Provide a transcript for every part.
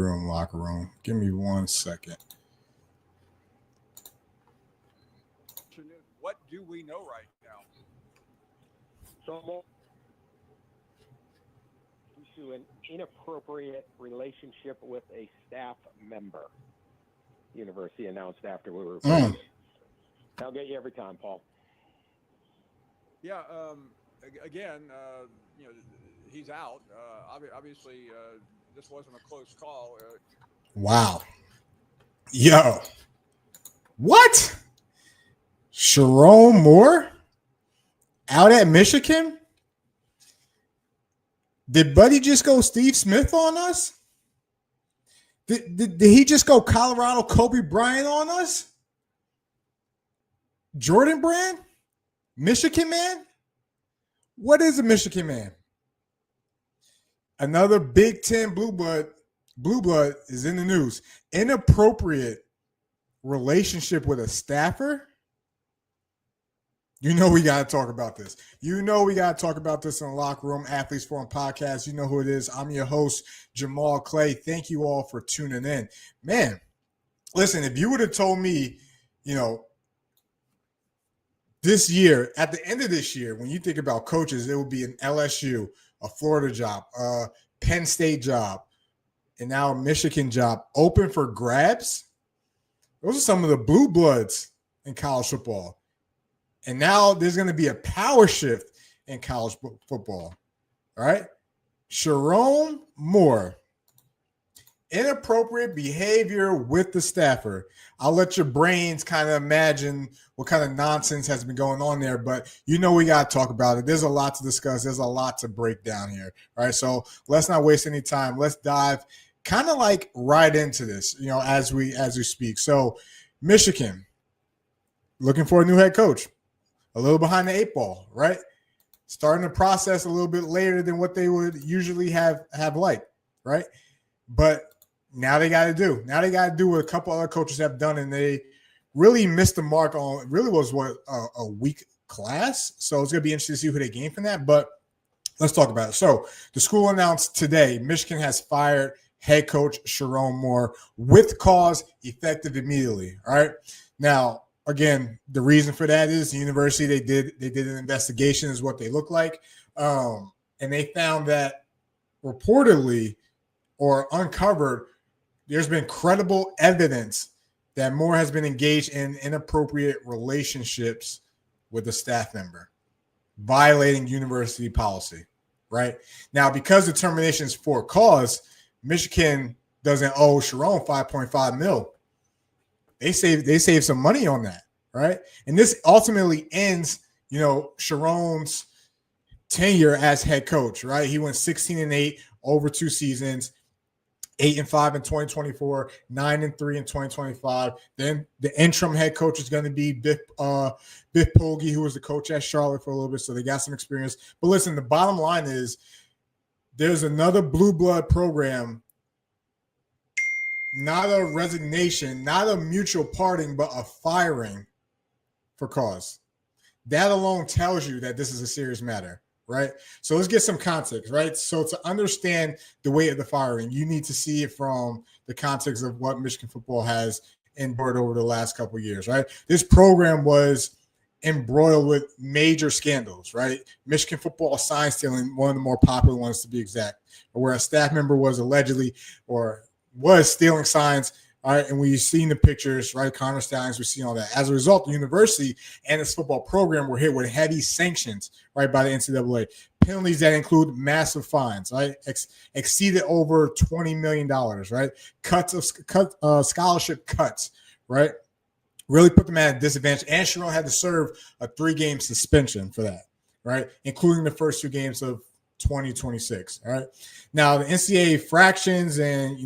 room, locker room. Give me 1 second. What do we know right now? So, to an inappropriate relationship with a staff member. The university announced after we were. I'll get you every time, Paul. Yeah. Again, he's out. Obviously, this wasn't a close call. Wow. Yo. What? Sherrone Moore out at Michigan? Did Buddy just go Steve Smith on us? Did he just go Colorado Kobe Bryant on us? Jordan Brand? Michigan man? What is a Michigan man? Another Big Ten blue blood is in the news. Inappropriate relationship with a staffer? You know we got to talk about this. You know we got to talk about this in the Locker Room Athletes Forum podcast. You know who it is. I'm your host, Jamal Clay. Thank you all for tuning in. Man, listen, if you would have told me, this year, at the end of this year, when you think about coaches, it would be an LSU, a Florida job, a Penn State job, and now a Michigan job open for grabs. Those are some of the blue bloods in college football. And now there's going to be a power shift in college football. All right. Sherrone Moore. Inappropriate behavior with the staffer. I'll let your brains kind of imagine what kind of nonsense has been going on there, but we got to talk about it. There's a lot to discuss. There's a lot to break down here. All right. So let's not waste any time. Let's dive kind of like right into this, as we speak. So Michigan looking for a new head coach. A little behind the 8 ball, right? Starting the process a little bit later than what they would usually have liked, right? But now they got to do. Now they got to do what a couple other coaches have done, and they really missed the mark on. Really was a weak class. So it's going to be interesting to see who they gain from that. But let's talk about it. So the school announced today Michigan has fired head coach Sherrone Moore with cause effective immediately. All right. Now, again, the reason for that is the university, they did an investigation is what they look like. And they found that reportedly or uncovered, there's been credible evidence that Moore has been engaged in inappropriate relationships with a staff member, violating university policy, right? Now, because the termination is for cause, Michigan doesn't owe Sherrone $5.5 million. They save some money on that, right? And this ultimately ends, Sherrone's tenure as head coach, right? He went 16-8 over 2 seasons, 8-5 in 2024, 9-3 in 2025. Then the interim head coach is going to be Biff Pogge, who was the coach at Charlotte for a little bit, so they got some experience. But listen, the bottom line is there's another blue blood program. Not a resignation, not a mutual parting, but a firing for cause. That alone tells you that this is a serious matter, right? So let's get some context, right? So to understand the weight of the firing, you need to see it from the context of what Michigan football has endured over the last couple of years, right? This program was embroiled with major scandals, right? Michigan football sign stealing, one of the more popular ones to be exact, where a staff member was allegedly or was stealing signs, all right, and we've seen the pictures, right, Connor Stallings, we've seen all that. As a result, the university and its football program were hit with heavy sanctions, right, by the NCAA. Penalties that include massive fines, right, exceeded over $20 million, right, scholarship cuts, right, really put them at a disadvantage. And Sherrone had to serve a 3-game suspension for that, right, including the first 2 games of 2026, all right. Now, the NCAA fractions and,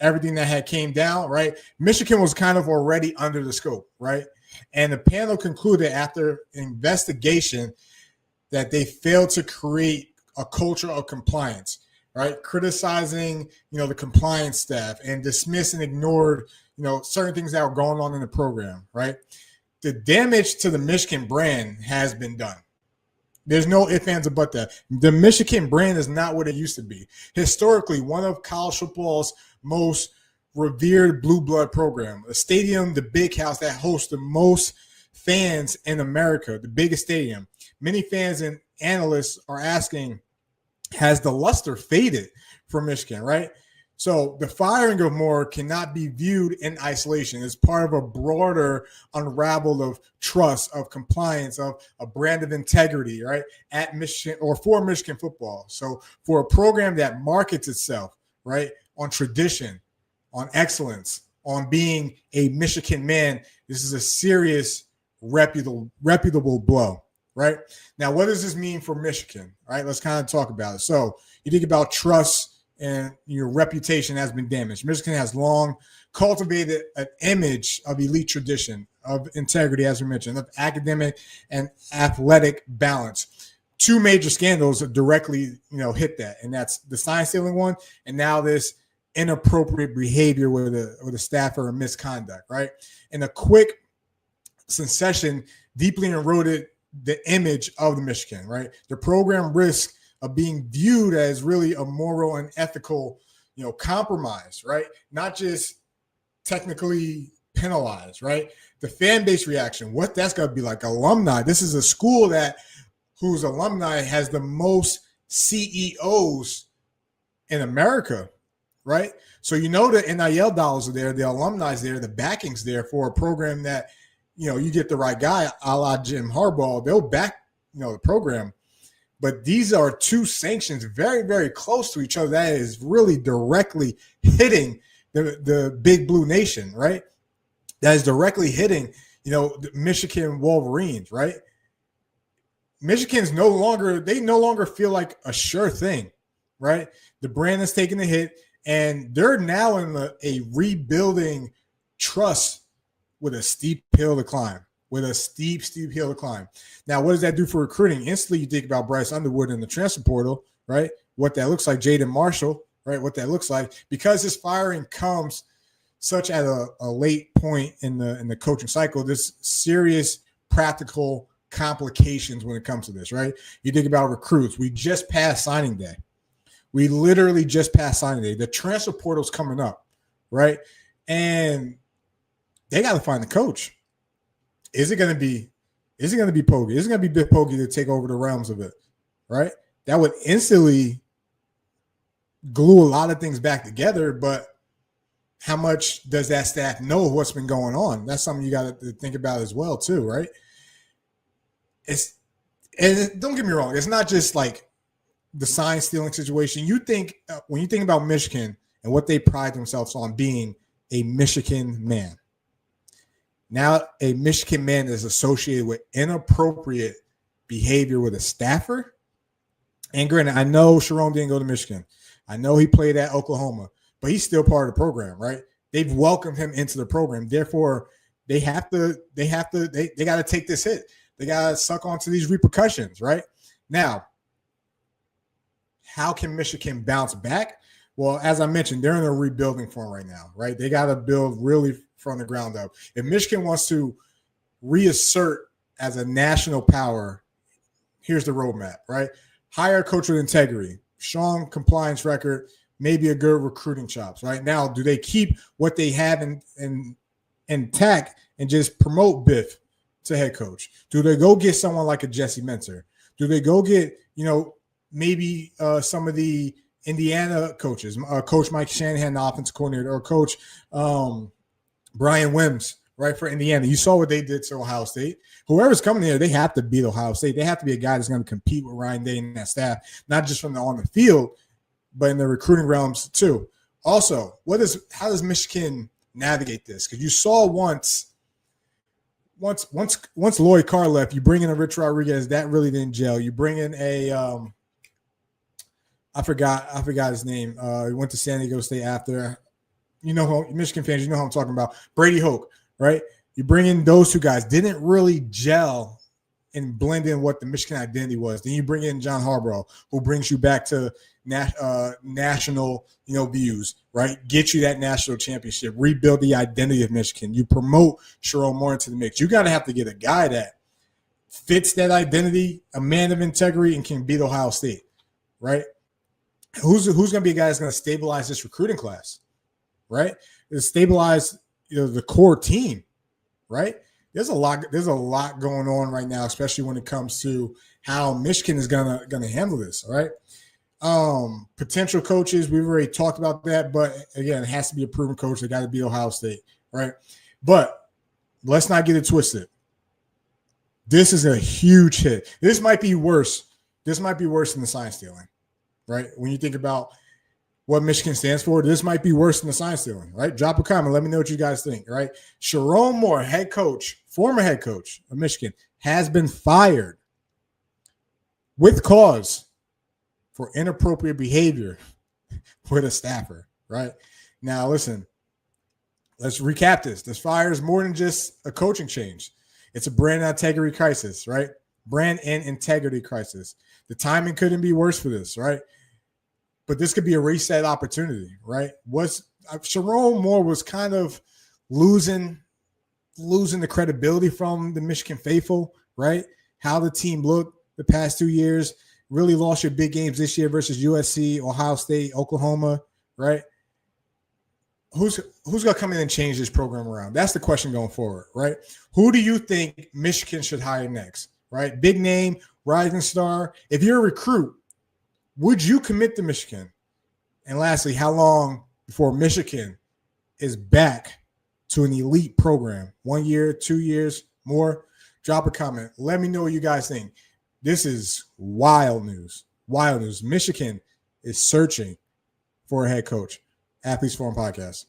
everything that had came down, right? Michigan was kind of already under the scope, right? And the panel concluded after investigation that they failed to create a culture of compliance, right? Criticizing, the compliance staff and dismissed and ignored, certain things that were going on in the program, right? The damage to the Michigan brand has been done. There's no ifs, ands, or buts that. The Michigan brand is not what it used to be. Historically, one of college football's most revered blue blood program, a stadium, the big house that hosts the most fans in America, the biggest stadium. Many fans and analysts are asking, has the luster faded for Michigan, right? So the firing of Moore cannot be viewed in isolation. It's part of a broader unravel of trust, of compliance, of a brand of integrity, right, at Michigan or for Michigan football. So for a program that markets itself, right, on tradition, on excellence, on being a Michigan man, this is a serious, reputable blow, right? Now, what does this mean for Michigan? All right, let's kind of talk about it. So you think about trust, and your reputation has been damaged. Michigan has long cultivated an image of elite tradition, of integrity, as we mentioned, of academic and athletic balance. Two major scandals directly, hit that, and that's the sign stealing one, and now this inappropriate behavior with a staffer and misconduct, right? And a quick succession deeply eroded the image of the Michigan, right? The program risks of being viewed as really a moral and ethical, compromise, right? Not just technically penalized, right? The fan base reaction, what that's going to be like. Alumni. This is a school whose alumni has the most CEOs in America, right? So the NIL dollars are there, the alumni is there, the backing's there for a program that, you get the right guy, a la Jim Harbaugh, they'll back, the program. But these are two sanctions very, very close to each other that is really directly hitting the big blue nation, right? That is directly hitting, the Michigan Wolverines, right? Michigan's no longer feel like a sure thing, right? The brand is taking a hit, and they're now in a rebuilding trust with a steep hill to climb. Steep hill to climb. Now, what does that do for recruiting? Instantly, you think about Bryce Underwood in the transfer portal, right? What that looks like, Jaden Marshall, right? What that looks like, because this firing comes such at a late point in the coaching cycle. There's serious practical complications when it comes to this, right? You think about recruits. We just passed signing day. We literally just passed signing day. The transfer portal's coming up, right? And they got to find the coach. Is it going to be Pogge? Is it going to be Biff Pogge to take over the realms of it, right? That would instantly glue a lot of things back together, but how much does that staff know what's been going on? That's something you got to think about as well, too, right? And don't get me wrong, it's not just like the sign stealing situation. You think when you think about Michigan and what they pride themselves on being a Michigan man. Now, a Michigan man is associated with inappropriate behavior with a staffer. And granted, I know Sherrone didn't go to Michigan. I know he played at Oklahoma, but he's still part of the program, right? They've welcomed him into the program. Therefore, they got to take this hit. They got to suck onto these repercussions, right? Now, how can Michigan bounce back? Well, as I mentioned, they're in a rebuilding form right now, right? They got to build really from the ground up. If Michigan wants to reassert as a national power, here's the roadmap, right? Hire a coach with integrity, strong compliance record, maybe a good recruiting chops, right? Now, do they keep what they have intact and just promote Biff to head coach? Do they go get someone like a Jesse Mentor? Do they go get, maybe some of the Indiana coaches, Coach Mike Shanahan, the offensive coordinator, or Coach Brian Wims, right, for Indiana? You saw what they did to Ohio State. Whoever's coming here, they have to beat Ohio State. They have to be a guy that's going to compete with Ryan Day and that staff, not just on the field, but in the recruiting realms too. Also, how does Michigan navigate this? Because you saw once Lloyd Carr left, you bring in a Rich Rodriguez, that really didn't gel. You bring in a I forgot his name. He went to San Diego State after. Michigan fans, you know who I'm talking about. Brady Hoke, right? You bring in those two guys, didn't really gel and blend in what the Michigan identity was. Then you bring in John Harbaugh, who brings you back to national, views, right? Get you that national championship, rebuild the identity of Michigan. You promote Sherrone Moore into the mix. You got to have to get a guy that fits that identity, a man of integrity, and can beat Ohio State, right? Who's going to be a guy that's going to stabilize this recruiting class, right? To stabilize the core team, right? There's a lot going on right now, especially when it comes to how Michigan is gonna handle this. All right. Potential coaches, we've already talked about that, but again, it has to be a proven coach. They got to be Ohio State, right? But let's not get it twisted. This is a huge hit. This might be worse. This might be worse than the sign stealing, right? When you think about what Michigan stands for, this might be worse than the sign stealing, right? Drop a comment. Let me know what you guys think, right? Sherrone Moore, former head coach of Michigan, has been fired with cause for inappropriate behavior with a staffer, right? Now, listen, let's recap this. This fire is more than just a coaching change. It's a brand integrity crisis, right? Brand and integrity crisis. The timing couldn't be worse for this, right? But this could be a reset opportunity, right? Sherrone Moore was kind of losing the credibility from the Michigan faithful, right? How the team looked the past 2 years. Really lost your big games this year versus USC, Ohio State, Oklahoma, right? Who's going to come in and change this program around? That's the question going forward, right? Who do you think Michigan should hire next, right? Big name, rising star. If you're a recruit, would you commit to Michigan? And lastly, how long before Michigan is back to an elite program? 1 year, 2 years, more? Drop a comment. Let me know what you guys think. This is wild news. Wild news. Michigan is searching for a head coach. Athletes Forum Podcast.